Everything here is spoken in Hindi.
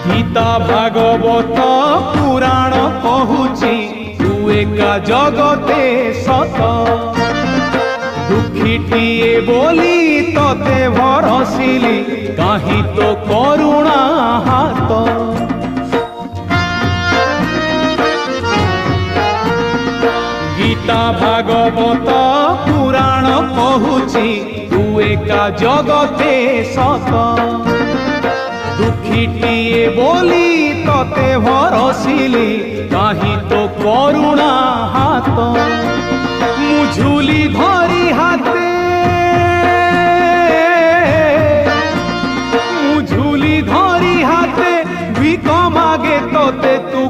गीता भागवत पुराण कहूची तू एका जगते सत दुखीटिए बोली तोते भरसिली कहीं तो करुणा हाथ गीता भागवत पुराण कहूची तू एका जगते सत दुखीटिए बोली तोते भरसिली कहीं तो करुणा हाथ मुझुली धरी हाथे मुझुली धरी हाथे भिक मागे तोते तू